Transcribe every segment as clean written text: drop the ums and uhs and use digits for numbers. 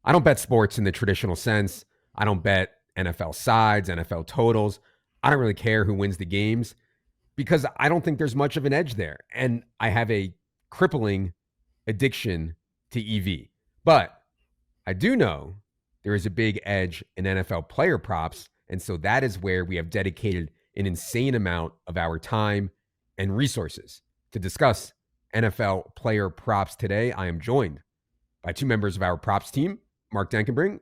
I don't bet sports in the traditional sense. I don't bet NFL sides, NFL totals. I don't really care who wins the games because I don't think there's much of an edge there. And I have a crippling addiction to EV. But I do know there is a big edge in NFL player props. And so that is where we have dedicated an insane amount of our time and resources to discuss NFL player props today. I am joined by two members of our props team, Mark Dankenbring,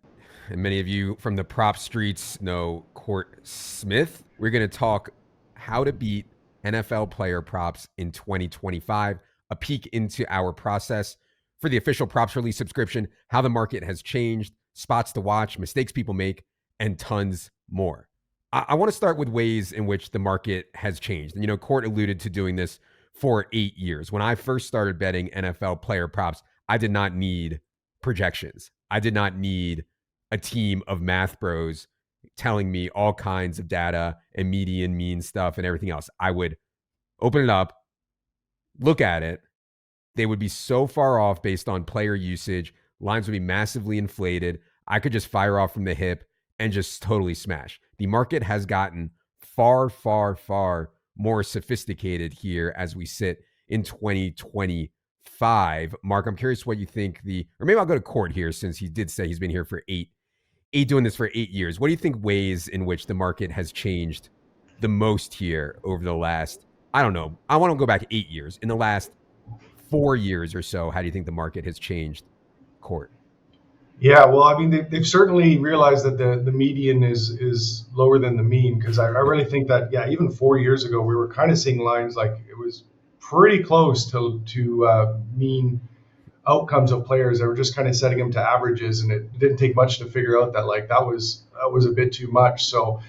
and many of you from the prop streets know Cort Smith. We're going to talk how to beat NFL player props in 2025, a peek into our process for the official props release subscription, how the market has changed, spots to watch, mistakes people make, and tons more. I want to start with ways in which the market has changed. And, Cort alluded to doing this for 8 years. When I first started betting NFL player props, I did not need projections. I did not need a team of math bros telling me all kinds of data and median mean stuff and everything else. I would open it up, look at it. They would be so far off based on player usage. Lines would be massively inflated. I could just fire off from the hip and just totally smash. The market has gotten far, far, far more sophisticated here as we sit in 2025. Mark, I'm curious what you think or maybe I'll go to Cort here since he did say he's been here for doing this for 8 years. What do you think ways in which the market has changed the most here over the last, I don't know, I want to go back 8 years. In the last 4 years or so, how do you think the market has changed, Cort? Yeah, well, I mean, they've certainly realized that the median is lower than the mean, because I really think that, yeah, even 4 years ago, we were kind of seeing lines like it was pretty close to mean outcomes of players. They were just kind of setting them to averages, and it didn't take much to figure out that like that was a bit too much. So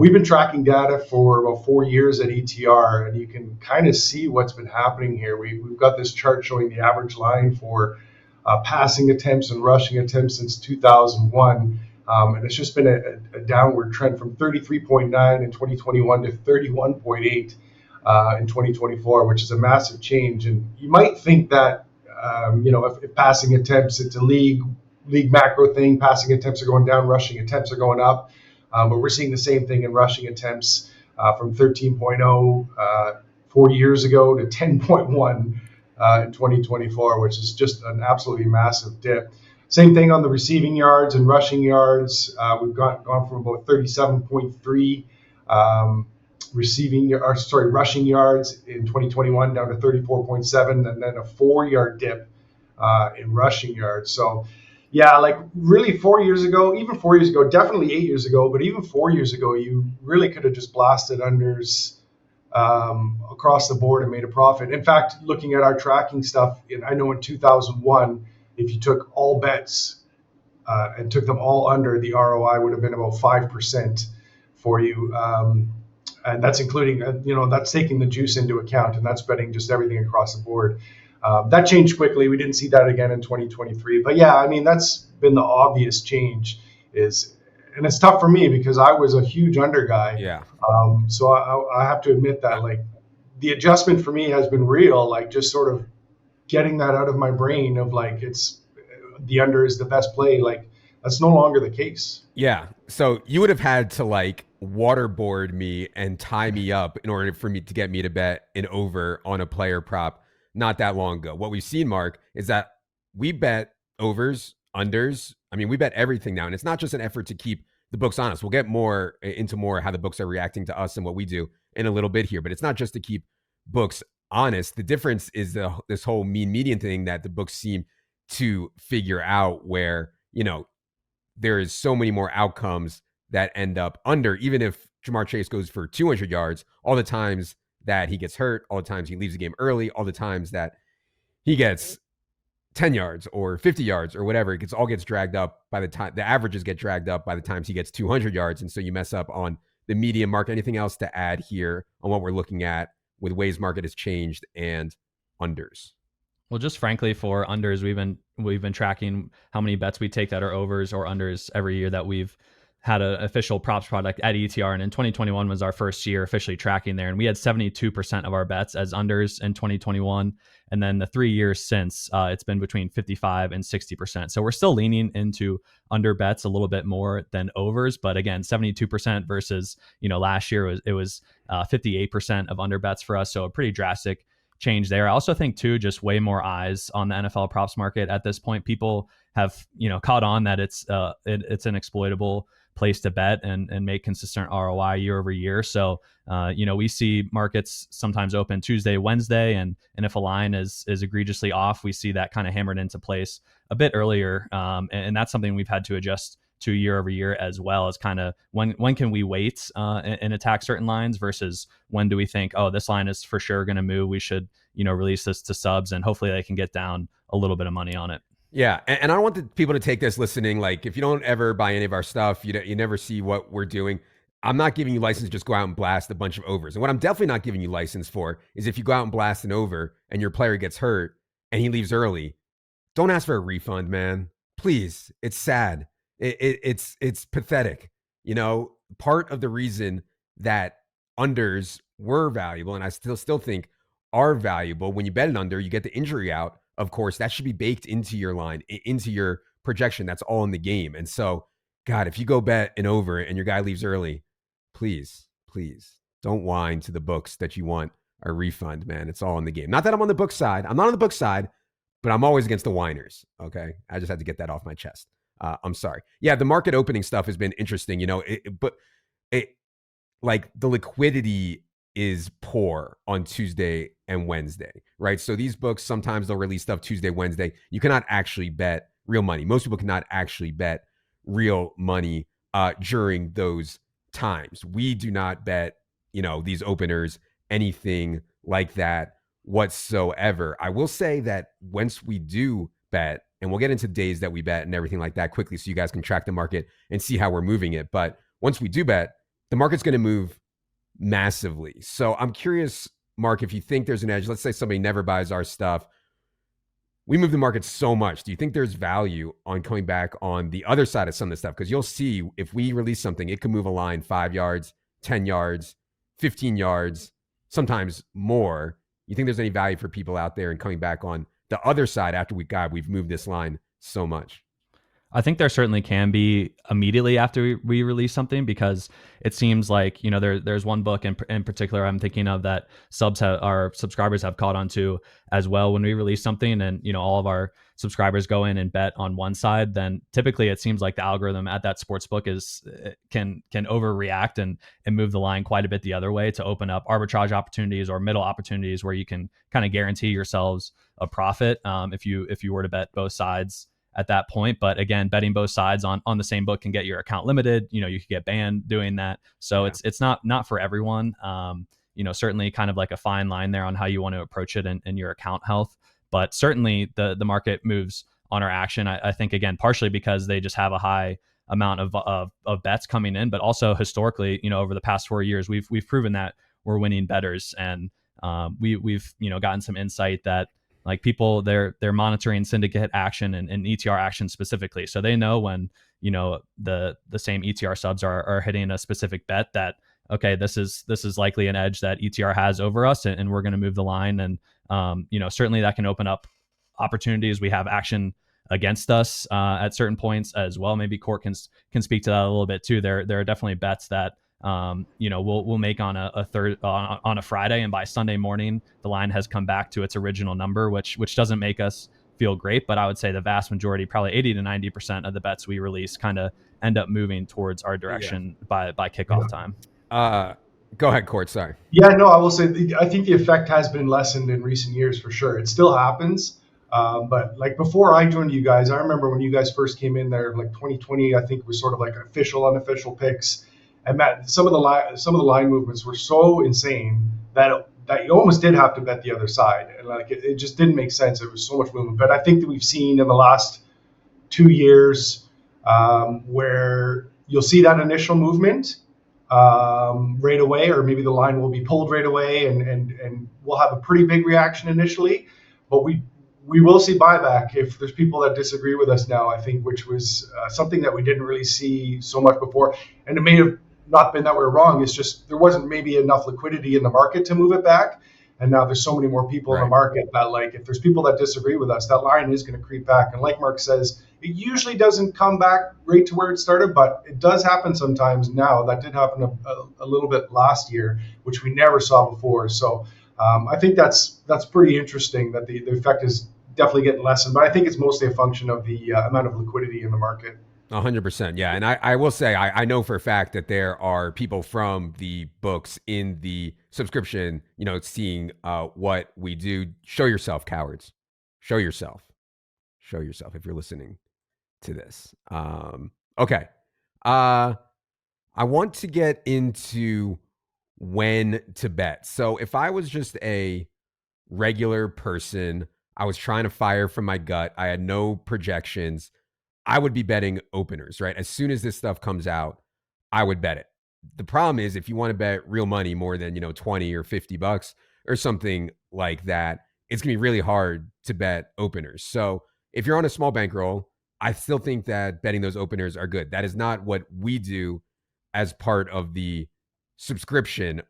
we've been tracking data for about 4 years at ETR, and you can kind of see what's been happening here. We've got this chart showing the average line for passing attempts and rushing attempts since 2001. And it's just been a downward trend from 33.9 in 2021 to 31.8 in 2024, which is a massive change. And you might think that, if passing attempts, it's a league macro thing, passing attempts are going down, rushing attempts are going up. But we're seeing the same thing in rushing attempts from 13.0 4 years ago to 10.1 in 2024, which is just an absolutely massive dip. Same thing on the receiving yards and rushing yards. We've gone from about 37.3 rushing yards in 2021 down to 34.7, and then a 4-yard dip in rushing yards. So, yeah, like really 4 years ago, even 4 years ago, definitely 8 years ago, but even 4 years ago, you really could have just blasted unders across the board and made a profit. In fact, looking at our tracking stuff, I know in 2001, if you took all bets and took them all under, the ROI would have been about 5% for you. And that's including, that's taking the juice into account, and that's betting just everything across the board. That changed quickly. We didn't see that again in 2023. But yeah, I mean, that's been the obvious change and it's tough for me because I was a huge under guy. Yeah. So I have to admit that like the adjustment for me has been real, like just sort of getting that out of my brain of like, it's the under is the best play. Like that's no longer the case. Yeah. So you would have had to like waterboard me and tie me up in order for me to get me to bet an over on a player prop not that long ago. What we've seen, Mark, is that we bet overs, unders. I mean, we bet everything now. And it's not just an effort to keep the books honest. We'll get more into how the books are reacting to us and what we do in a little bit here. But it's not just to keep books honest. The difference is this whole mean median thing that the books seem to figure out where, there is so many more outcomes that end up under, even if Jamar Chase goes for 200 yards, all the times that he gets hurt, all the times he leaves the game early, all the times that he gets 10 yards or 50 yards or whatever, it all gets dragged up by the time the averages get dragged up by the times he gets 200 yards. And so you mess up on the median. Mark, anything else to add here on what we're looking at with ways market has changed and unders? Well, just frankly, for unders, we've been tracking how many bets we take that are overs or unders every year that we've had an official props product at ETR, and in 2021 was our first year officially tracking there, and we had 72% of our bets as unders in 2021, and then the 3 years since, it's been between 55 and 60%. So we're still leaning into under bets a little bit more than overs, but again, 72% versus last year it was 58% of under bets for us, so a pretty drastic change there. I also think too, just way more eyes on the NFL props market at this point. People have caught on that it's an exploitable place to bet and make consistent ROI year over year. So we see markets sometimes open Tuesday, Wednesday, and if a line is egregiously off, we see that kind of hammered into place a bit earlier, and that's something we've had to adjust to year over year, as well as kind of when can we wait and attack certain lines versus when do we think, oh, this line is for sure going to move, we should release this to subs, and hopefully they can get down a little bit of money on it. Yeah, and I don't want the people to take this listening like, if you don't ever buy any of our stuff, you never see what we're doing. I'm not giving you license to just go out and blast a bunch of overs. And what I'm definitely not giving you license for is if you go out and blast an over and your player gets hurt and he leaves early, don't ask for a refund, man. Please. It's sad. It's pathetic. Part of the reason that unders were valuable, and I still think are valuable, when you bet an under, you get the injury out. Of course, that should be baked into your line, into your projection. That's all in the game. And so, God, if you go bet an over and your guy leaves early, please don't whine to the books that you want a refund, man. It's all in the game. Not that I'm on the book side. I'm not on the book side, but I'm always against the whiners. Okay. I just had to get that off my chest. I'm sorry. Yeah. The market opening stuff has been interesting, but like the liquidity is poor on Tuesday and Wednesday, right? So these books, sometimes they'll release stuff Tuesday, Wednesday. You cannot actually bet real money. Most people cannot actually bet real money during those times. We do not bet, these openers, anything like that whatsoever. I will say that once we do bet, and we'll get into days that we bet and everything like that quickly so you guys can track the market and see how we're moving it. But once we do bet, the market's going to move massively. So I'm curious, Mark, if you think there's an edge. Let's say somebody never buys our stuff. We move the market so much. Do you think there's value on coming back on the other side of some of this stuff? Because you'll see if we release something, it could move a line 5 yards, 10 yards, 15 yards, sometimes more. You think there's any value for people out there and coming back on the other side after we've moved this line so much? I think there certainly can be immediately after we release something, because it seems like, there's one book in particular I'm thinking of that our subscribers have caught on to as well. When we release something and, all of our subscribers go in and bet on one side, then typically it seems like the algorithm at that sports book can overreact and move the line quite a bit the other way to open up arbitrage opportunities or middle opportunities where you can kind of guarantee yourselves a profit if you were to bet both sides at that point. But again, betting both sides on the same book can get your account limited. You could get banned doing that. So yeah, it's not for everyone. Certainly kind of like a fine line there on how you want to approach it in your account health. But certainly the market moves on our action. I think, again, partially because they just have a high amount of bets coming in, but also historically, over the past 4 years, we've proven that we're winning bettors, and we've gotten some insight that, like, people, they're monitoring syndicate action and ETR action specifically, so they know when the same ETR subs are hitting a specific bet that, okay, this is likely an edge that ETR has over us, and we're going to move the line. And certainly that can open up opportunities. We have action against us at certain points as well. Maybe Cort can speak to that a little bit too. There are definitely bets that we'll make on a Friday, and by Sunday morning the line has come back to its original number, which doesn't make us feel great. But I would say the vast majority, probably 80 to 90% of the bets we release, kind of end up moving towards our direction by kickoff time. Go ahead, Cort. Sorry. Yeah, no, I will say I think the effect has been lessened in recent years for sure. It still happens. But like before I joined you guys, I remember when you guys first came in there, like 2020, I think was sort of like official, unofficial picks. And Matt, some of the line movements were so insane that you almost did have to bet the other side, and like it just didn't make sense. It was so much movement. But I think that we've seen in the last 2 years where you'll see that initial movement right away, or maybe the line will be pulled right away, and we'll have a pretty big reaction initially. But we will see buyback if there's people that disagree with us now, I think, which was something that we didn't really see so much before. And it may have not been that we're wrong. It's just there wasn't maybe enough liquidity in the market to move it back. And now there's so many more people in the market that, like, if there's people that disagree with us, that line is going to creep back. And like Mark says, it usually doesn't come back right to where it started, but it does happen sometimes now. That did happen a little bit last year, which we never saw before. So I think that's pretty interesting that the effect is definitely getting lessened, but I think it's mostly a function of the amount of liquidity in the market. 100%. Yeah. And I will say, I know for a fact that there are people from the books in the subscription, seeing what we do. Show yourself, cowards. Show yourself. Show yourself if you're listening to this. Okay. I want to get into when to bet. So if I was just a regular person, I was trying to fire from my gut, I had no projections, I would be betting openers, right? As soon as this stuff comes out, I would bet it. The problem is if you want to bet real money more than, 20 or $50 or something like that, it's going to be really hard to bet openers. So if you're on a small bankroll, I still think that betting those openers are good. That is not what we do as part of the subscription.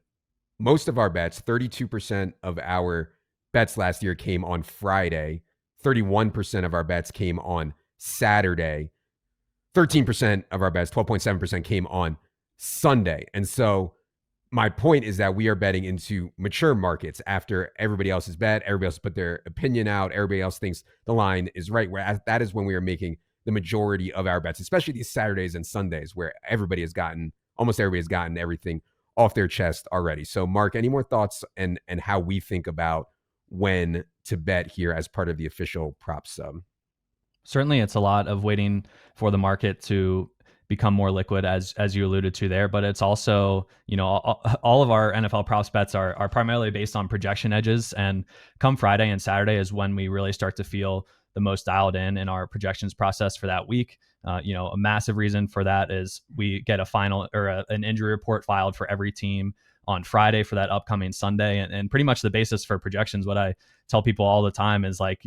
Most of our bets, 32% of our bets last year came on Friday. 31% of our bets came on Saturday. 13% of our bets, 12.7%, came on Sunday. And so my point is that we are betting into mature markets after everybody else has bet, everybody else put their opinion out, everybody else thinks the line is right. Whereas that is when we are making the majority of our bets, especially these Saturdays and Sundays where almost everybody has gotten everything off their chest already. So Mark, any more thoughts and how we think about when to bet here as part of the official prop sub? Certainly, it's a lot of waiting for the market to become more liquid, as you alluded to there. But it's also, all of our NFL props bets are primarily based on projection edges. And come Friday and Saturday is when we really start to feel the most dialed in our projections process for that week. A massive reason for that is we get a final or an injury report filed for every team on Friday for that upcoming Sunday. And pretty much the basis for projections, what I tell people all the time is like,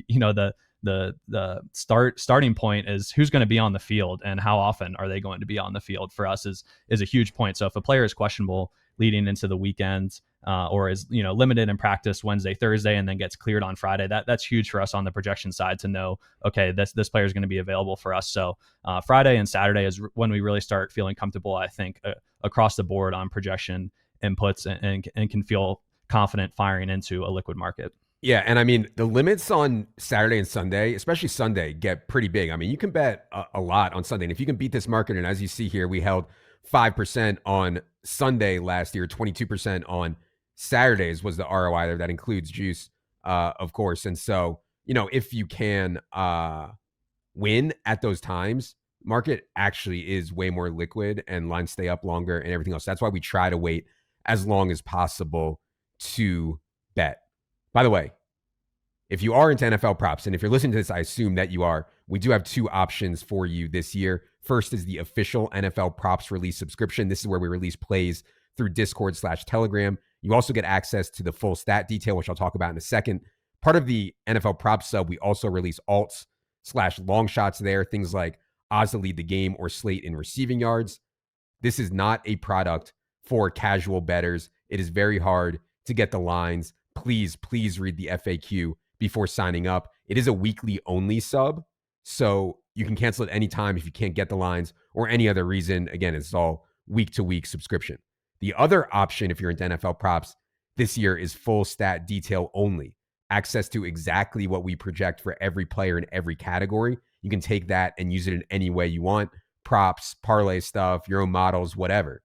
the starting point is who's going to be on the field and how often are they going to be on the field for us is a huge point. So if a player is questionable leading into the weekend or is limited in practice Wednesday, Thursday, and then gets cleared on Friday, that's huge for us on the projection side to know, okay, this player is going to be available for us. So Friday and Saturday is when we really start feeling comfortable, I think, across the board on projection inputs and can feel confident firing into a liquid market. Yeah, and I mean, the limits on Saturday and Sunday, especially Sunday, get pretty big. I mean, you can bet a lot on Sunday. And if you can beat this market, and as you see here, we held 5% on Sunday last year, 22% on Saturdays was the ROI there. That includes juice, of course. And so, if you can win at those times, market actually is way more liquid and lines stay up longer and everything else. That's why we try to wait as long as possible to bet. By the way, if you are into NFL props, and if you're listening to this, I assume that you are, we do have two options for you this year. First is the official NFL props release subscription. This is where we release plays through Discord/Telegram. You also get access to the full stat detail, which I'll talk about in a second. Part of the NFL prop sub, we also release alts/longshots there, things like odds to lead the game or slate in receiving yards. This is not a product for casual bettors. It is very hard to get the lines. Please read the FAQ before signing up. It is a weekly only sub, so you can cancel at any time if you can't get the lines or any other reason. Again, it's all week-to-week subscription. The other option, if you're into NFL props this year, is full stat detail only. Access to exactly what we project for every player in every category. You can take that and use it in any way you want. Props, parlay stuff, your own models, whatever.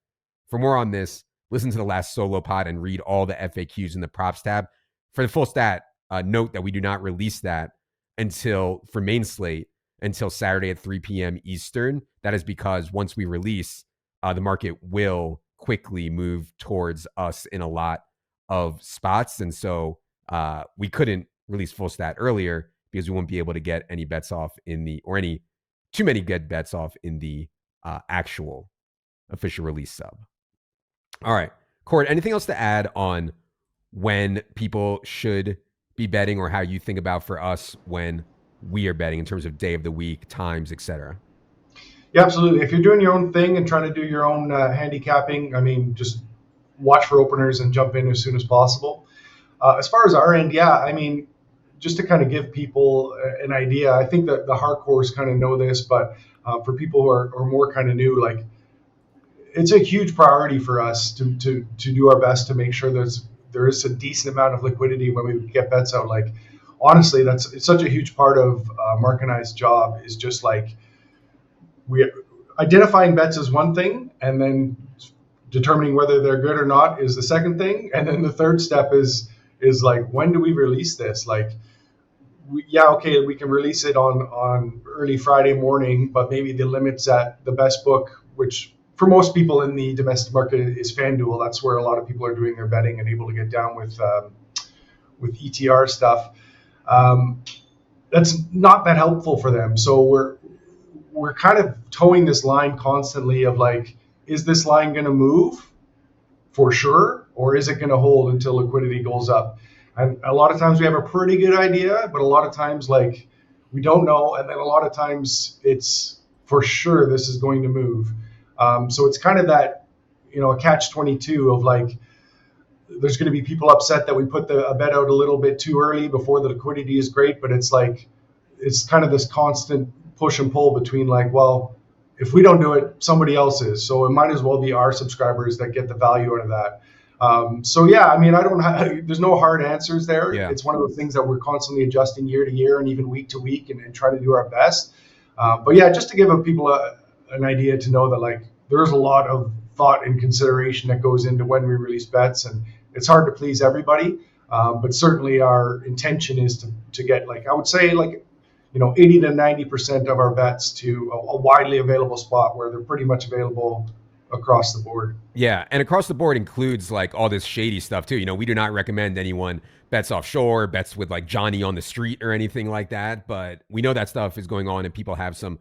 For more on this, listen to the last solo pod and read all the FAQs in the props tab. For the full stat, note that we do not release that for main slate until Saturday at 3 p.m. Eastern. That is because once we release, the market will quickly move towards us in a lot of spots. And so we couldn't release full stat earlier because we won't be able to get any bets off too many good bets off in the actual official release sub. All right, Cort, anything else to add on when people should be betting, or how you think about for us when we are betting in terms of day of the week, times, etc.? Yeah, absolutely. If you're doing your own thing and trying to do your own handicapping, I mean, just watch for openers and jump in as soon as possible. As far as our end, yeah, I mean, just to kind of give people an idea, I think that the hardcores kind of know this, but for people who are more kind of new, like, it's a huge priority for us to do our best to make sure there is a decent amount of liquidity when we get bets out. Like, honestly, it's such a huge part of Mark and I's job, is just like, we identifying bets is one thing, and then determining whether they're good or not is the second thing, and then the third step is like, when do we release this? Like, okay, we can release it on early Friday morning, but maybe the limits at the best book, which for most people in the domestic market is FanDuel. That's where a lot of people are doing their betting and able to get down with ETR stuff. That's not that helpful for them. So we're kind of towing this line constantly of like, is this line going to move for sure, or is it going to hold until liquidity goes up? And a lot of times we have a pretty good idea, but a lot of times, like, we don't know, and then a lot of times it's for sure this is going to move. So it's kind of that, a catch-22 of like, there's going to be people upset that we put a bet out a little bit too early before the liquidity is great, but it's like, it's kind of this constant push and pull between like, well, if we don't do it, somebody else is. So it might as well be our subscribers that get the value out of that. So yeah, I mean, there's no hard answers there. Yeah. It's one of those things that we're constantly adjusting year to year and even week to week and trying to do our best. But yeah, just to give people an idea to know that, like, there's a lot of thought and consideration that goes into when we release bets, and it's hard to please everybody. But certainly our intention is to get, like, I would say, like, 80 to 90% of our bets to a widely available spot where they're pretty much available across the board. Yeah, and across the board includes like all this shady stuff too. We do not recommend anyone bets offshore, bets with like Johnny on the street or anything like that, but we know that stuff is going on and people have some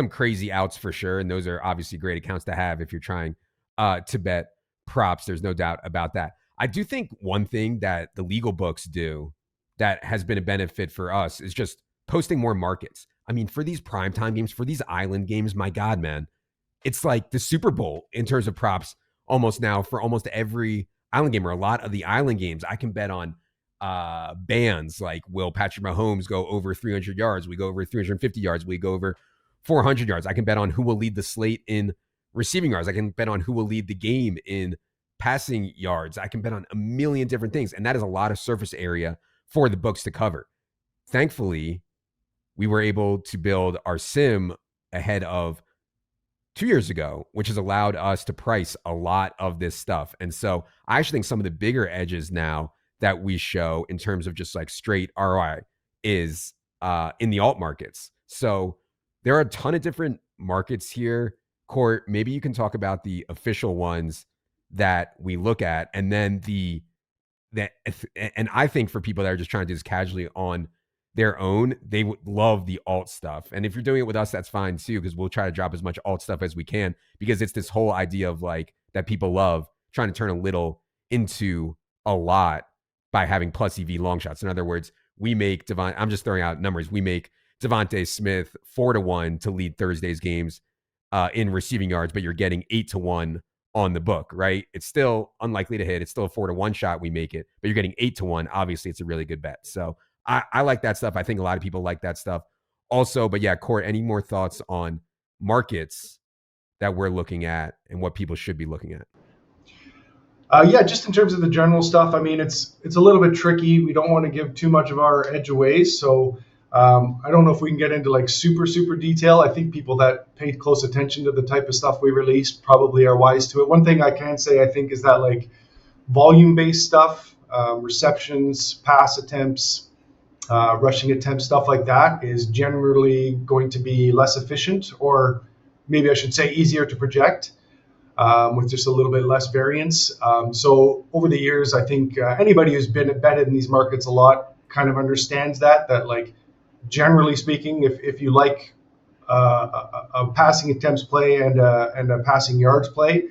crazy outs for sure, and those are obviously great accounts to have if you're trying to bet props. There's no doubt about that. I do think one thing that the legal books do that has been a benefit for us is just posting more markets. I mean, for these primetime games, for these island games, my God, man, it's like the Super Bowl in terms of props almost now for almost every island game, or a lot of the island games. I can bet on bands like, will Patrick Mahomes go over 300 yards? We go over 350 yards. We go over 400 yards. I can bet on who will lead the slate in receiving yards. I can bet on who will lead the game in passing yards. I can bet on a million different things. And that is a lot of surface area for the books to cover. Thankfully, we were able to build our sim ahead of 2 years ago, which has allowed us to price a lot of this stuff. And so I actually think some of the bigger edges now that we show in terms of just like straight ROI is in the alt markets. So there are a ton of different markets here. Cort, maybe you can talk about the official ones that we look at, and then and I think for people that are just trying to do this casually on their own, they would love the alt stuff. And if you're doing it with us, that's fine too, because we'll try to drop as much alt stuff as we can, because it's this whole idea of like that people love, trying to turn a little into a lot by having plus EV long shots. In other words, we make I'm just throwing out numbers. We make Devontae Smith 4-1 to lead Thursday's games in receiving yards, but you're getting 8-1 on the book, right? It's still unlikely to hit. It's still a 4-1 shot. We make it, but you're getting 8-1. Obviously, it's a really good bet. So I like that stuff. I think a lot of people like that stuff also. But yeah, Cort, any more thoughts on markets that we're looking at and what people should be looking at? Yeah, just in terms of the general stuff, I mean, it's a little bit tricky. We don't want to give too much of our edge away. So I don't know if we can get into like super detail. I think people that paid close attention to the type of stuff we release probably are wise to it. One thing I can say, I think, is that like volume-based stuff, receptions, pass attempts, rushing attempts, stuff like that is generally going to be less efficient, or maybe I should say easier to project, with just a little bit less variance. So over the years, I think anybody who's been betted in these markets a lot kind of understands that like, generally speaking, if you like a passing attempts play and a passing yards play,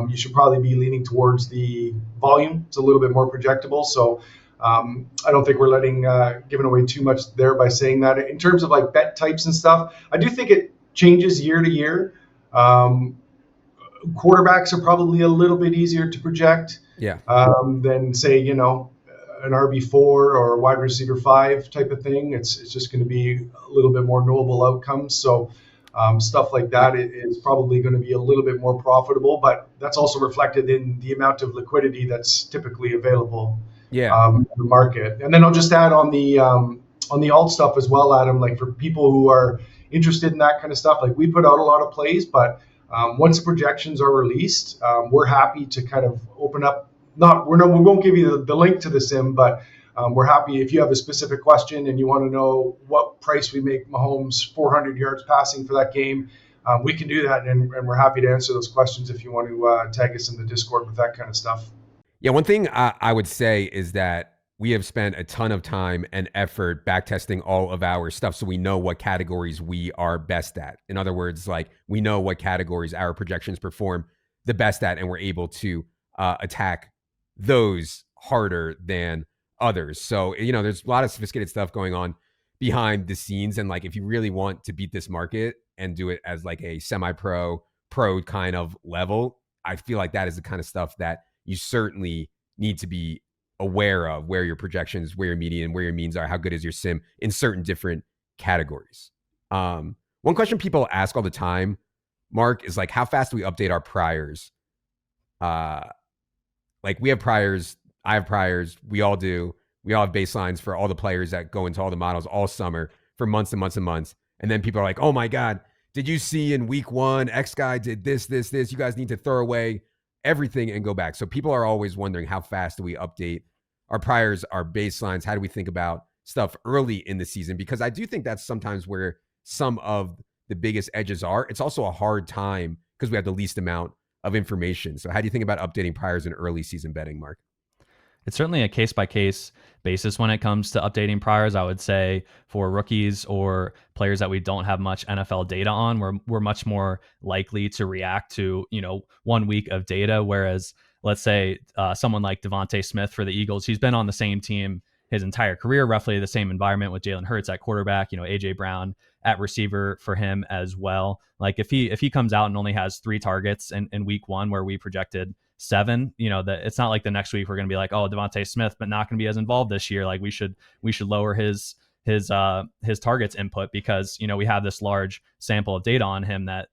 you should probably be leaning towards the volume. It's a little bit more projectable. So I don't think we're giving away too much there by saying that. In terms of like bet types and stuff, I do think it changes year to year. Quarterbacks are probably a little bit easier to project Yeah. than say, an RB4 or a wide receiver 5 type of thing. It's just going to be a little bit more knowable outcomes. So stuff like that is probably going to be a little bit more profitable, but that's also reflected in the amount of liquidity that's typically available Yeah. in the market. And then I'll just add on the alt stuff as well, Adam, like for people who are interested in that kind of stuff, like we put out a lot of plays, but once the projections are released, we're happy to kind of open up. We won't give you the link to the sim, but we're happy if you have a specific question and you want to know what price we make Mahomes 400 yards passing for that game. We can do that, and we're happy to answer those questions if you want to tag us in the Discord with that kind of stuff. Yeah, one thing I would say is that we have spent a ton of time and effort backtesting all of our stuff so we know what categories we are best at. In other words, like we know what categories our projections perform the best at, and we're able to attack those harder than others. So, there's a lot of sophisticated stuff going on behind the scenes. And like, if you really want to beat this market and do it as like a semi-pro, pro kind of level, I feel like that is the kind of stuff that you certainly need to be aware of, where your projections, where your median, where your means are, how good is your sim in certain different categories. One question people ask all the time, Mark, is like, how fast do we update our priors? Like we have priors, I have priors, we all do. We all have baselines for all the players that go into all the models all summer for months and months and months. And then people are like, oh my God, did you see in week 1, X guy did this? You guys need to throw away everything and go back. So people are always wondering, how fast do we update our priors, our baselines? How do we think about stuff early in the season? Because I do think that's sometimes where some of the biggest edges are. It's also a hard time because we have the least amount of information. So how do you think about updating priors in early season betting, Mark? It's certainly a case-by-case basis when it comes to updating priors. I would say for rookies or players that we don't have much NFL data on, we're much more likely to react to 1 week of data. Whereas, let's say someone like Devontae Smith for the Eagles, he's been on the same team his entire career, roughly the same environment with Jalen Hurts at quarterback, AJ Brown at receiver for him as well. Like if he comes out and only has 3 targets in week 1 where we projected 7, it's not like the next week we're going to be like, oh, Devontae Smith, but not going to be as involved this year. Like we should lower his targets input because, we have this large sample of data on him that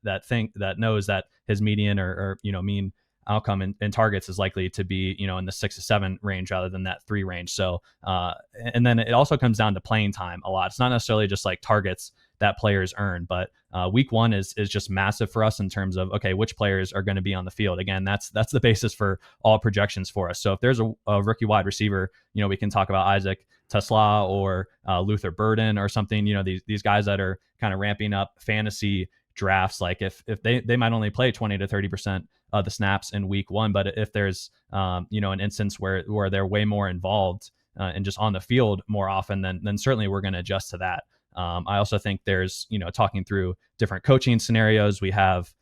knows that his median or mean outcome in targets is likely to be, in the 6 to 7 range rather than that 3 range. So, and then it also comes down to playing time a lot. It's not necessarily just like targets that players earn, but week 1 is just massive for us in terms of, okay, which players are going to be on the field. Again, that's the basis for all projections for us. So if there's a rookie wide receiver, we can talk about Isaac Tesla or Luther Burden or something, these guys that are kind of ramping up fantasy drafts. Like if they might only play 20 to 30% of the snaps in week 1, but if there's an instance where they're way more involved and just on the field more often, then certainly we're going to adjust to that. I also think there's, talking through different coaching scenarios. We have,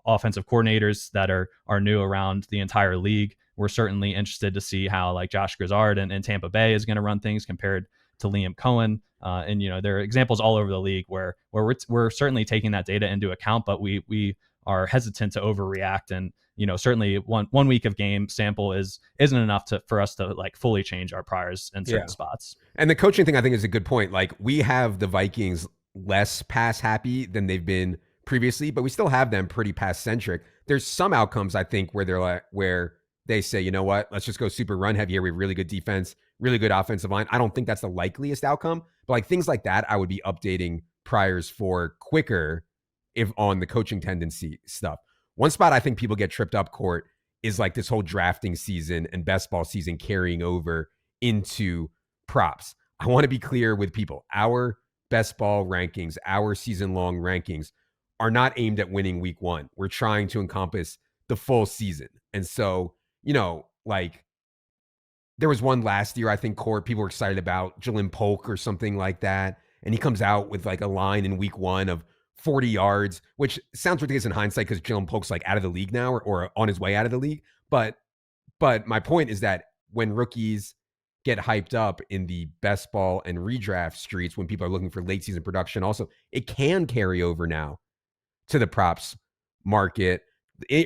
offensive coordinators that are new around the entire league. We're certainly interested to see how like Josh Grizzard and Tampa Bay is going to run things compared to Liam Cohen. And, there are examples all over the league where we're certainly taking that data into account, but we are hesitant to overreact. And, certainly one week of game sample isn't enough for us to like fully change our priors in certain spots. And the coaching thing I think is a good point. Like we have the Vikings less pass happy than they've been previously, but we still have them pretty pass centric. There's some outcomes I think where they say, you know what, let's just go super run heavy here. We have really good defense, really good offensive line. I don't think that's the likeliest outcome, but like things like that, I would be updating priors for quicker if on the coaching tendency stuff. One spot I think people get tripped up, Cort, is like this whole drafting season and best ball season carrying over into props. I want to be clear with people. Our best ball rankings, our season long rankings are not aimed at winning week 1. We're trying to encompass the full season. And so, like there was one last year, I think, Cort, people were excited about Jalen Polk or something like that. And he comes out with like a line in week 1 of 40 yards, which sounds ridiculous in hindsight because Jalen Polk's like out of the league now or on his way out of the league. But my point is that when rookies get hyped up in the best ball and redraft streets, when people are looking for late season production, also, it can carry over now to the props market.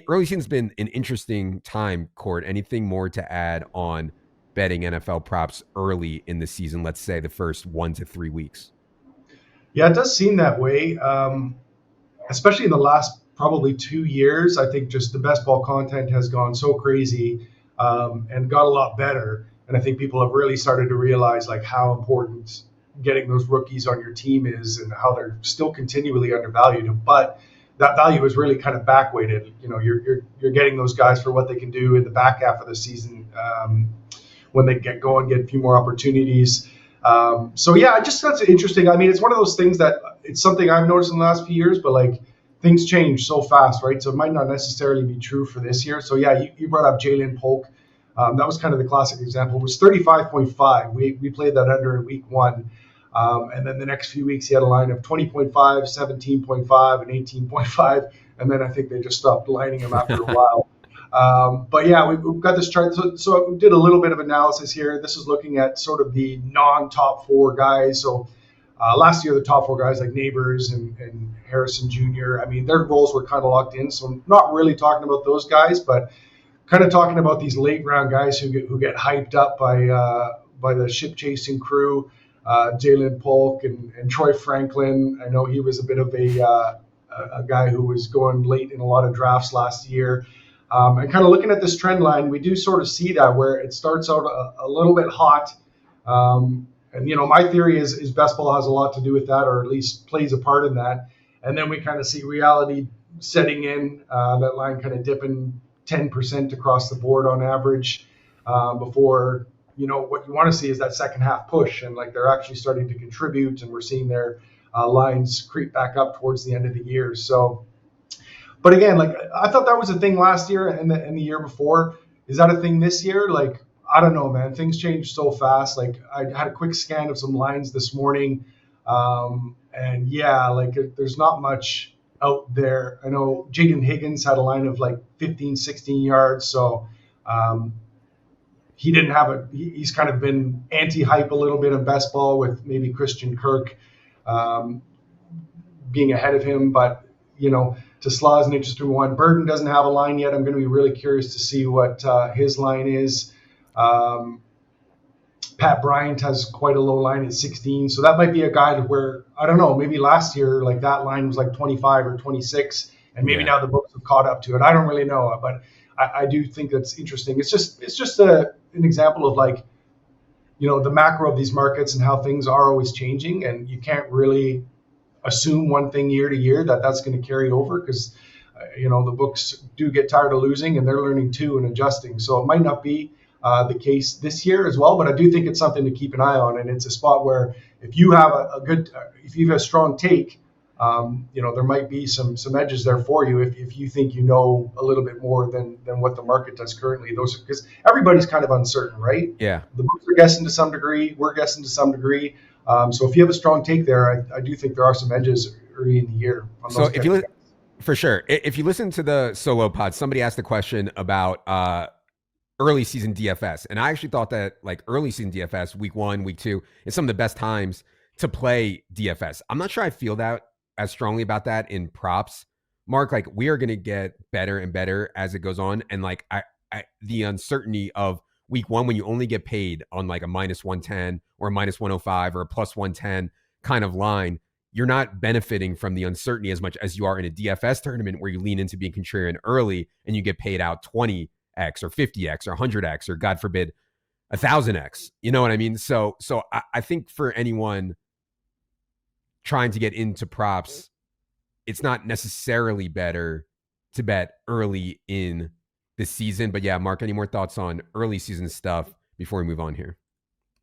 Early season's been an interesting time, Cort. Anything more to add on betting NFL props early in the season, let's say the first 1 to 3 weeks? Yeah, it does seem that way. Especially in the last probably 2 years, I think just the best ball content has gone so crazy and got a lot better. And I think people have really started to realize like how important getting those rookies on your team is and how they're still continually undervalued. But that value is really kind of backweighted. You know, you're getting those guys for what they can do in the back half of the season when they get going, get a few more opportunities. So yeah, just that's interesting. I mean, it's one of those things that it's something I've noticed in the last few years, but like things change so fast, right? So it might not necessarily be true for this year. So yeah, you brought up Jalen Polk. That was kind of the classic example. It was 35.5. We played that under in week 1. And then the next few weeks, he had a line of 20.5, 17.5, and 18.5. And then I think they just stopped lining him after a while. But yeah, we've got this chart. So we did a little bit of analysis here. This is looking at sort of the non-top 4 guys. So last year, the top 4 guys like Neighbors and Harrison Jr., I mean, their roles were kind of locked in. So I'm not really talking about those guys, but kind of talking about these late round guys who get hyped up by the ship chasing crew. Jalen Polk and Troy Franklin. I know he was a bit of a guy who was going late in a lot of drafts last year. And kind of looking at this trend line, we do sort of see that where it starts out a little bit hot. And, you know, my theory is best ball has a lot to do with that, or at least plays a part in that. And then we kind of see reality setting in, that line kind of dipping 10% across the board on average before, you know, what you want to see is that second half push. And like they're actually starting to contribute, and we're seeing their lines creep back up towards the end of the year. So, but again, like I thought that was a thing last year and the year before. Is that a thing this year? Like, I don't know, man. Things change so fast. Like I had a quick scan of some lines this morning. And yeah, like there's not much out there. I know Jaden Higgins had a line of like 15, 16 yards. So he didn't have he's kind of been anti-hype a little bit of best ball with maybe Christian Kirk being ahead of him. But, you know, Tesla is an interesting one. Burton doesn't have a line yet. I'm going to be really curious to see what his line is. Pat Bryant has quite a low line at 16. So that might be a guy where, I don't know, maybe last year, like that line was like 25 or 26. And maybe now the books have caught up to it. I don't really know. But I do think that's interesting. It's just an example of like, you know, the macro of these markets and how things are always changing. And you can't really assume one thing year to year that's going to carry over because, you know, the books do get tired of losing and they're learning too and adjusting. So it might not be the case this year as well, but I do think it's something to keep an eye on. And it's a spot where if you have if you have a strong take, you know, there might be some edges there for you if you think you know a little bit more than what the market does currently. Those because everybody's kind of uncertain, right? Yeah. The books are guessing to some degree. We're guessing to some degree. So if you have a strong take there, I do think there are some edges early in the year. So if you for sure, if you listen to the solo pod, somebody asked a question about early season DFS, and I actually thought that like early season DFS, week 1, week 2, is some of the best times to play DFS. I'm not sure I feel that as strongly about that in props, Mark. Like we are going to get better and better as it goes on, and like the uncertainty of week 1 when you only get paid on like a -110 or a -105 or a +110 kind of line, you're not benefiting from the uncertainty as much as you are in a DFS tournament where you lean into being contrarian early and you get paid out 20x or 50x or 100x or God forbid 1,000x. You know what I mean? So I think for anyone trying to get into props, it's not necessarily better to bet early in the season. But yeah, Mark, any more thoughts on early season stuff before we move on here?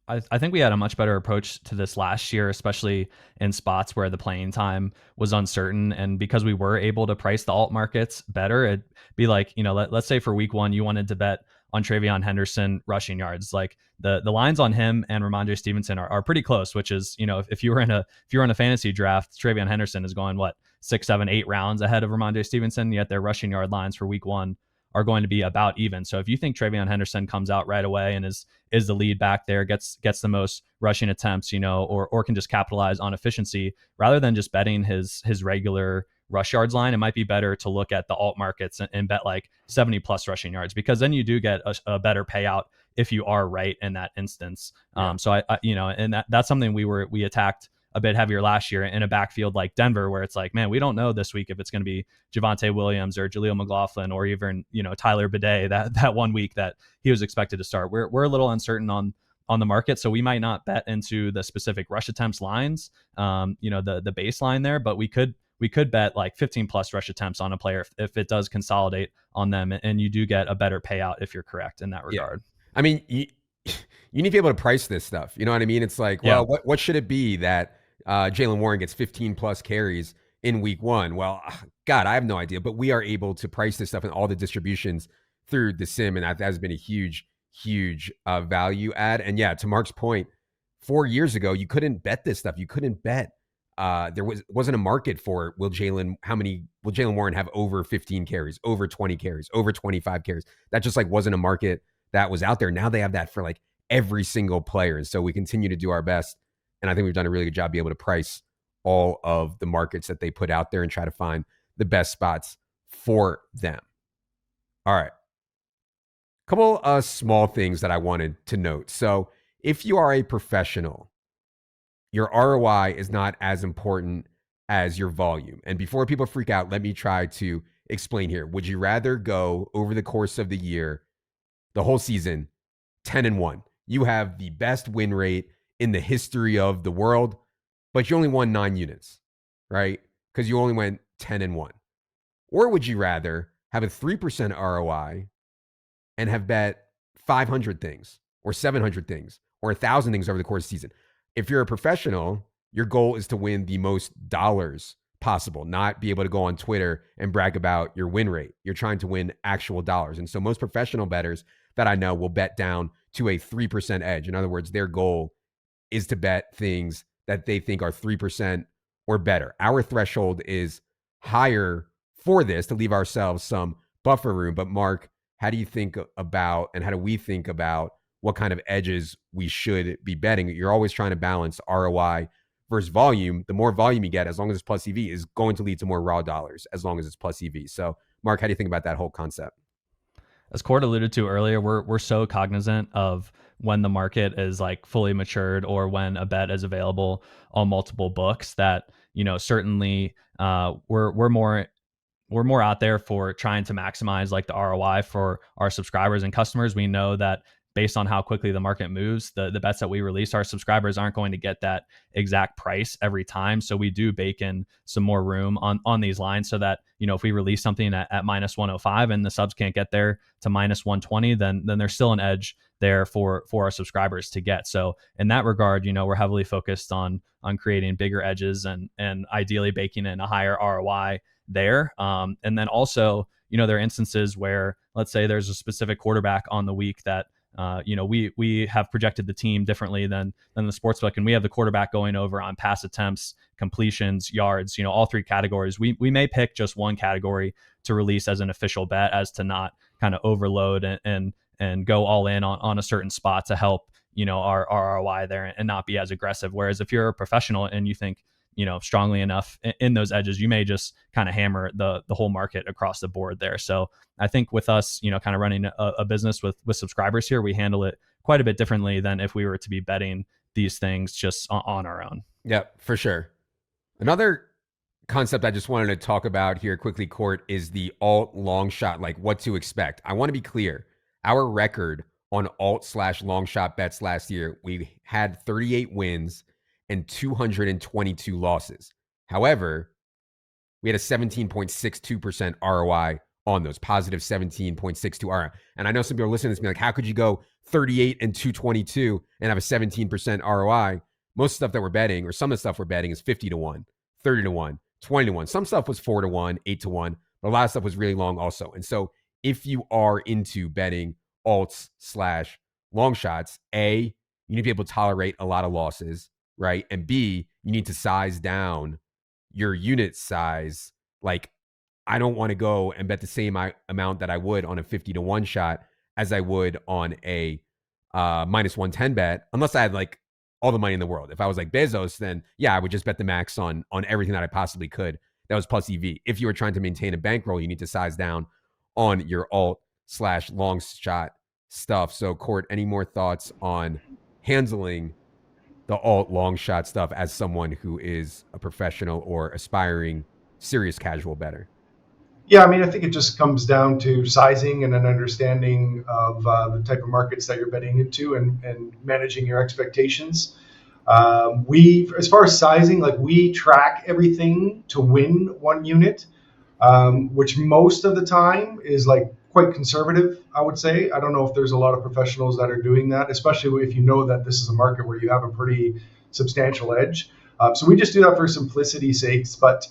I think we had a much better approach to this last year, especially in spots where the playing time was uncertain. And because we were able to price the alt markets better, it'd be like, you know, let's say for week 1, you wanted to bet on Travion Henderson rushing yards. Like the lines on him and Ramondre Stevenson are pretty close, which is, you know, if you were in a fantasy draft, Travion Henderson is going 6, 7, 8 rounds ahead of Ramondre Stevenson, yet their rushing yard lines for week 1 are going to be about even. So if you think Travion Henderson comes out right away and is the lead back there, gets the most rushing attempts, or can just capitalize on efficiency rather than just betting his regular rush yards line, it might be better to look at the alt markets and bet like 70 plus rushing yards, because then you do get a better payout if you are right in that instance. Yeah. So I and that's something we attacked a bit heavier last year in a backfield like Denver, where it's like, man, we don't know this week if it's going to be Javonte Williams or Jaleel McLaughlin or even, Tyler Bidet that 1 week that he was expected to start. We're a little uncertain on the market, so we might not bet into the specific rush attempts lines, the baseline there, but we could bet like 15 plus rush attempts on a player if it does consolidate on them, and you do get a better payout if you're correct in that regard. I mean, you need to be able to price this stuff. You know what I mean? It's like, well, what should it be that Jaylen Warren gets 15 plus carries in week 1? Well, God, I have no idea. But we are able to price this stuff and all the distributions through the sim, and that has been a huge value add. And yeah, to Mark's point, 4 years ago, you couldn't bet this stuff. You couldn't bet. There wasn't a market for will Jaylen Warren have over 15 carries, over 20 carries, over 25 carries? That just like wasn't a market that was out there. Now they have that for like every single player. And so we continue to do our best. And I think we've done a really good job being able to price all of the markets that they put out there and try to find the best spots for them. All right. Couple of small things that I wanted to note. So if you are a professional, your ROI is not as important as your volume. And before people freak out, let me try to explain here. Would you rather go over the course of the year, the whole season, 10-1? You have the best win rate in the history of the world, but you only won 9 units, right? Because you only went 10-1. Or would you rather have a 3% ROI and have bet 500 things or 700 things or 1,000 things over the course of the season? If you're a professional, your goal is to win the most dollars possible, not be able to go on Twitter and brag about your win rate. You're trying to win actual dollars. And so most professional bettors that I know will bet down to a 3% edge. In other words, their goal is to bet things that they think are 3% or better. Our threshold is higher for this to leave ourselves some buffer room. But Mark, how do you think about, and how do we think about what kind of edges we should be betting? You're always trying to balance ROI versus volume. The more volume you get, as long as it's plus EV, is going to lead to more raw dollars as long as it's plus EV. So Mark, how do you think about that whole concept? As Cort alluded to earlier, we're so cognizant of when the market is like fully matured or when a bet is available on multiple books that, certainly we're more out there for trying to maximize like the ROI for our subscribers and customers. We know that based on how quickly the market moves, the bets that we release, our subscribers aren't going to get that exact price every time. So we do bake in some more room on these lines so that, if we release something at minus 105 and the subs can't get there to minus 120, then there's still an edge there for our subscribers to get. So in that regard, we're heavily focused on creating bigger edges and ideally baking in a higher ROI there. And then also, there are instances where, let's say there's a specific quarterback on the week that, we have projected the team differently than the sportsbook, and we have the quarterback going over on pass attempts, completions, yards, all 3 categories. We may pick just one category to release as an official bet, as to not kind of overload and go all in on a certain spot to help, our ROI there and not be as aggressive. Whereas if you're a professional and you think, strongly enough in those edges, you may just kind of hammer the whole market across the board there. So I think with us, kind of running a business with subscribers here, we handle it quite a bit differently than if we were to be betting these things just on our own. Yeah, for sure. Another concept I just wanted to talk about here quickly, Cort, is the alt long shot, like what to expect. I want to be clear. Our record on alt/long shot bets last year, we had 38 wins and 222 losses. However, we had a 17.62% ROI on those, positive 17.62 ROI. And I know some people are listening to this and be like, how could you go 38 and 222 and have a 17% ROI? Most stuff that we're betting, or some of the stuff we're betting, is 50-1, 30-1, 20-1. Some stuff was 4-1, 8-1, but a lot of stuff was really long also. And so if you are into betting alts/long shots, A, you need to be able to tolerate a lot of losses, right? And B, you need to size down your unit size like I don't want to go and bet the same amount that I would on a 50-1 shot as I would on a minus 110 bet, unless I had like all the money in the world. If I was like Bezos, then yeah, I would just bet the max on everything that I possibly could. That was plus EV. If you were trying to maintain a bankroll, you need to size down on your alt/long shot stuff. So, Cort, any more thoughts on handling the alt long shot stuff as someone who is a professional or aspiring serious casual bettor? Yeah, I mean, I think it just comes down to sizing and an understanding of the type of markets that you're betting into, and managing your expectations. As far as sizing, like we track everything to win 1 unit, which most of the time is like quite conservative, I would say. I don't know if there's a lot of professionals that are doing that, especially if you know that this is a market where you have a pretty substantial edge. So we just do that for simplicity's sakes. But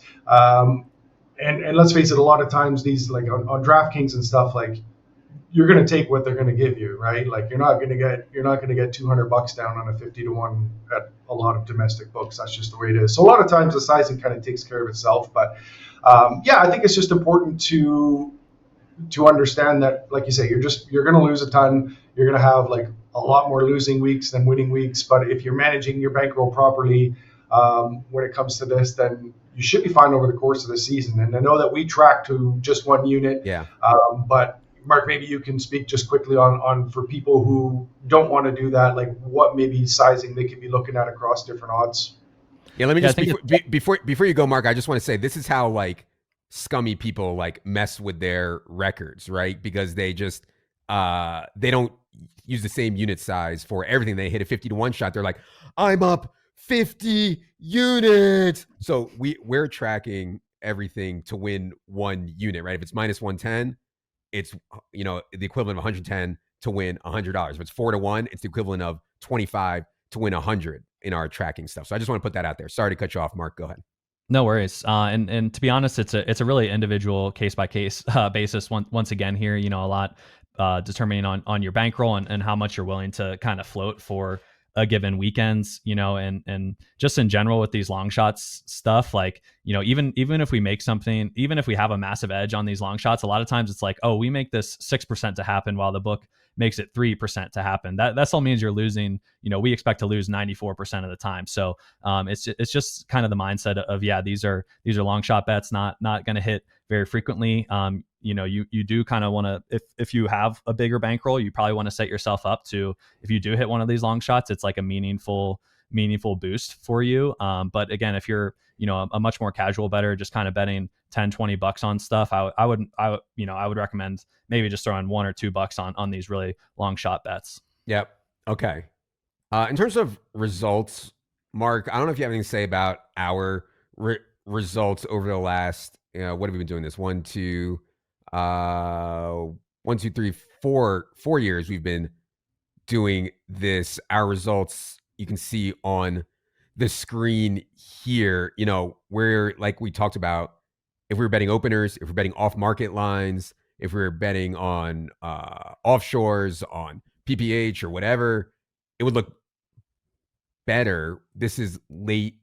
and let's face it, a lot of times these, like on DraftKings and stuff, like you're going to take what they're going to give you, right? Like you're not going to get $200 down on a 50-1 at a lot of domestic books. That's just the way it is. So a lot of times the sizing kind of takes care of itself. But yeah, I think it's just important to understand that, like you say, you're going to lose a ton. You're going to have like a lot more losing weeks than winning weeks. But if you're managing your bankroll properly, when it comes to this, then you should be fine over the course of the season. And I know that we track to just 1 unit, Yeah. But Mark, maybe you can speak just quickly on for people who don't want to do that, like what maybe sizing they could be looking at across different odds. Yeah, let me just before you go, Mark, I just want to say this is how like scummy people like mess with their records, right? Because they just they don't use the same unit size for everything. They hit a 50-1 shot. They're like, I'm up 50 units. So we're tracking everything to win 1 unit, right? If it's minus 110, it's the equivalent of 110 to win $100. If it's 4-1, it's the equivalent of 25 to win 100 in our tracking stuff. So I just want to put that out there. Sorry to cut you off, Mark. Go ahead. No worries. And to be honest, it's a really individual case by case basis. Once again, here, a lot determining on your bankroll and how much you're willing to kind of float for a given weekends, and just in general with these long shots stuff, like, even if we make something, even if we have a massive edge on these long shots, a lot of times it's like, oh, we make this 6% to happen while the book makes it 3% to happen. That still means you're losing, we expect to lose 94% of the time. So it's just kind of the mindset of, yeah, these are long shot bets, not going to hit very frequently. You do kind of want to, if you have a bigger bankroll, you probably want to set yourself up to, if you do hit one of these long shots, it's like a meaningful boost for you. But again, if you're, a much more casual bettor, just kind of betting $10-20 on stuff, I would recommend maybe just throwing $1 or $2 on these really long shot bets. Yep. Okay. In terms of results, Mark, I don't know if you have anything to say about our results over the last, what have we been doing this? 1, 2, 3, 4 years we've been doing this. Our results you can see on the screen here. Where, like we talked about, if we were betting openers, if we're betting off market lines, if we're betting on offshores, on PPH or whatever, it would look better. This is late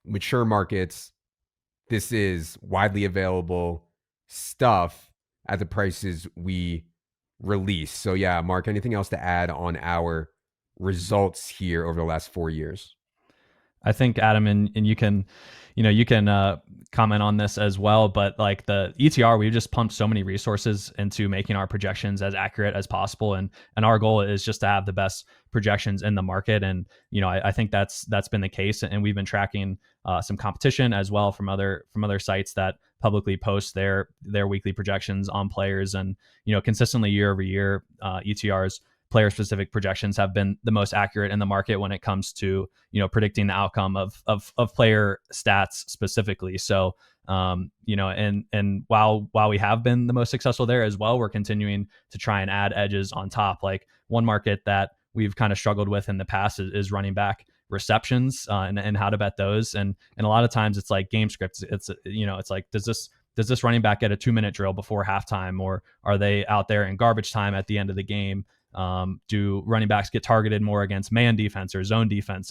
mature markets. This is widely available stuff at the prices we release. So yeah, Mark, anything else to add on our results here over the last 4 years? I think, Adam, and you can comment on this as well, but like the ETR, we've just pumped so many resources into making our projections as accurate as possible, and our goal is just to have the best projections in the market. And I think that's been the case, and we've been tracking some competition as well from other sites that publicly post their weekly projections on players, and consistently year over year, ETR's player specific projections have been the most accurate in the market when it comes to predicting the outcome of player stats specifically. So and while we have been the most successful there as well, we're continuing to try and add edges on top. Like one market that we've kind of struggled with in the past is running back receptions, and how to bet those, and a lot of times it's like game scripts. It's like, does this running back get a 2-minute drill before halftime, or are they out there in garbage time at the end of the game? Do running backs get targeted more against man defense or zone defense?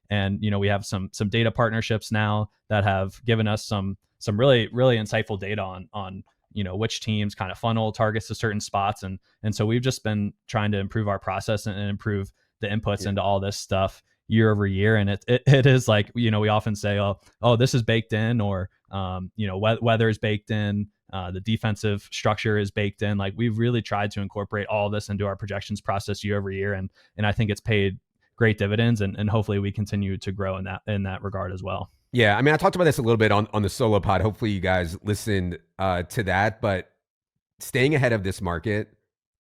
And we have some data partnerships now that have given us some some really insightful data on which teams kind of funnel targets to certain spots, and so we've just been trying to improve our process and improve the inputs into all this stuff year over year. And it is like, we often say, oh, this is baked in, or weather is baked in, the defensive structure is baked in. Like, we've really tried to incorporate all this into our projections process year over year, and I think it's paid great dividends, and hopefully we continue to grow in that regard as well. Yeah, I mean, I talked about this a little bit on the solo pod. Hopefully you guys listened to that, but staying ahead of this market,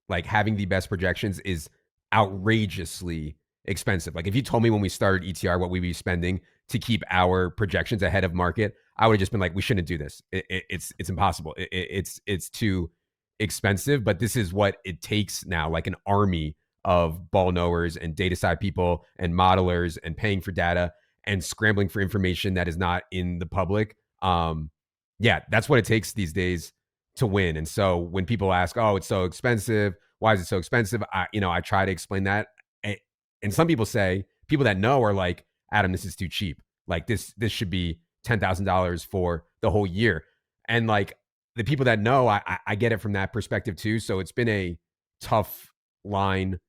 like having the best projections, is outrageously expensive. Like, if you told me when we started ETR what we'd be spending to keep our projections ahead of market, I would have just been like, we shouldn't do this. It's impossible. It's too expensive. But this is what it takes now, like an army of ball knowers and data side people and modelers and paying for data and scrambling for information that is not in the public. Yeah, that's what it takes these days to win. And so when people ask, oh, it's so expensive, why is it so expensive? I try to explain that. And some people that know are like, Adam, this is too cheap. Like, this should be $10,000 for the whole year. And like, the people that know, I get it from that perspective too. So it's been a tough line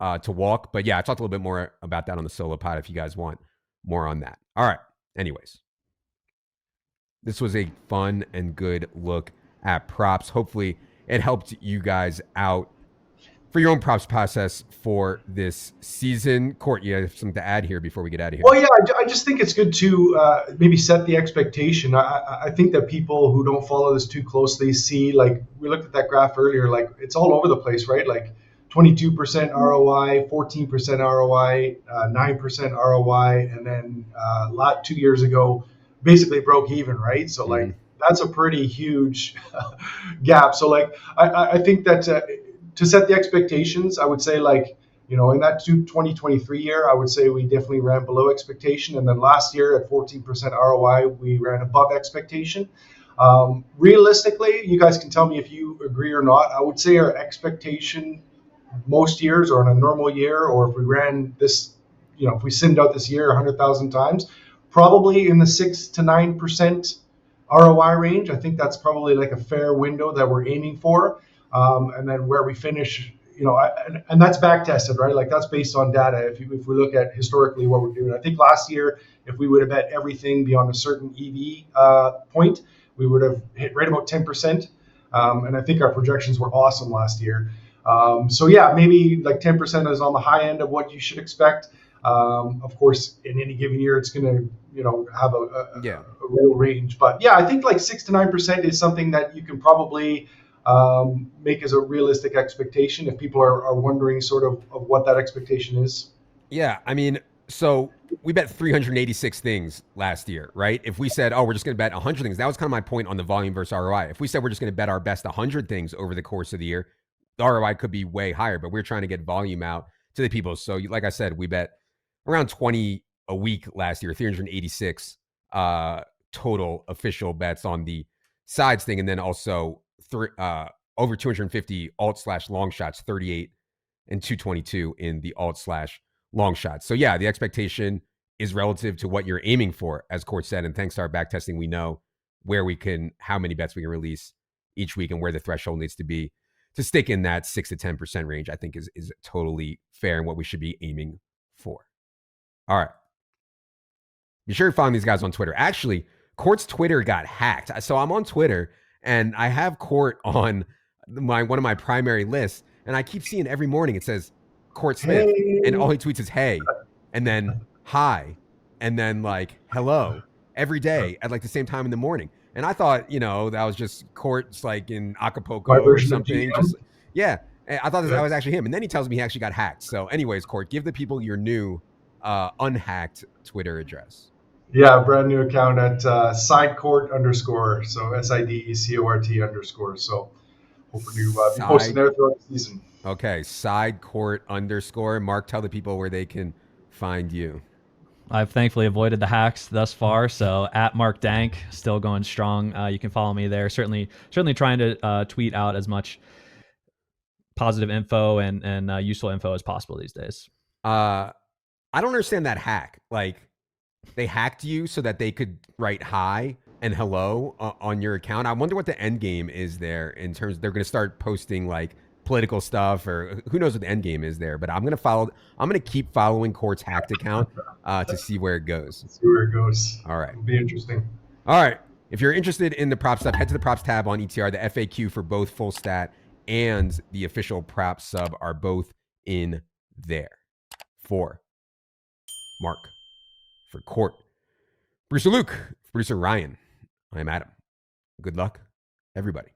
to walk. But yeah, I talked a little bit more about that on the solo pod if you guys want more on that. All right. Anyways, this was a fun and good look at props. Hopefully it helped you guys out for your own props process for this season. Cort, you have something to add here before we get out of here? Well, yeah, I just think it's good to maybe set the expectation. I think that people who don't follow this too closely see, like, we looked at that graph earlier, like, it's all over the place, right? Like 22% ROI, 14% ROI, 9% ROI, and then 2 years ago, basically broke even, right? So like, that's a pretty huge gap. So like, I think that to set the expectations, I would say, like, in that 2023 year, I would say we definitely ran below expectation. And then last year at 14% ROI, we ran above expectation. Realistically, you guys can tell me if you agree or not. I would say our expectation most years, or in a normal year, or if we ran this, if we simmed out this year 100,000 times, probably in the 6 to 9% ROI range. I think that's probably like a fair window that we're aiming for. And then where we finish, and that's back tested, right? Like, that's based on data. If we look at historically what we're doing, I think last year, if we would have bet everything beyond a certain EV point, we would have hit right about 10%. And I think our projections were awesome last year. So yeah, maybe like 10% is on the high end of what you should expect. Of course, in any given year, it's going to, have a real range. But yeah, I think like 6 to 9% is something that you can probably make as a realistic expectation if people are wondering sort of what that expectation is. Yeah, I mean, so we bet 386 things last year, right? If we said, oh, we're just going to bet 100 things, that was kind of my point on the volume versus ROI. If we said we're just going to bet our best 100 things over the course of the year, the ROI could be way higher, but we're trying to get volume out to the people. So like I said, we bet around 20 a week last year, 386 total official bets on the sides thing. And then also over 250 alt/Longshots, 38 and 222 in the alt/Longshots. So yeah, the expectation is relative to what you're aiming for, as Cort said. And thanks to our back testing, we know how many bets we can release each week and where the threshold needs to be to stick in that 6 to 10% range. I think is totally fair and what we should be aiming for. All right. Be sure to follow these guys on Twitter. Actually, Cort's Twitter got hacked. So I'm on Twitter and I have Cort on one of my primary lists, and I keep seeing every morning it says Cort Smith, and all he tweets is hey, and then hi, and then like hello every day at like the same time in the morning. And I thought, that was just Cort's like in Acapulco or something. Just yeah, I thought that was actually him. And then he tells me he actually got hacked. So anyways, Cort, give the people your new unhacked Twitter address. Yeah, brand new account at sidecort_. So SIDECORT_. So hoping to be posting there throughout the season. Okay, sidecort_. Mark, tell the people where they can find you. I've thankfully avoided the hacks thus far. So at Mark Dank, still going strong. You can follow me there. Certainly trying to tweet out as much positive info and useful info as possible these days. I don't understand that hack. Like, they hacked you so that they could write hi and hello on your account. I wonder what the end game is there in terms they're going to start posting like political stuff, or who knows what the end game is there. But I'm going to keep following Cort's hacked account to see where it goes. Let's see where it goes. All right. It'll be interesting. All right. If you're interested in the prop stuff, head to the props tab on ETR. The FAQ for both full stat and the official prop sub are both in there. For Mark, for Cort, producer Luke, producer Ryan, I'm Adam. Good luck, everybody.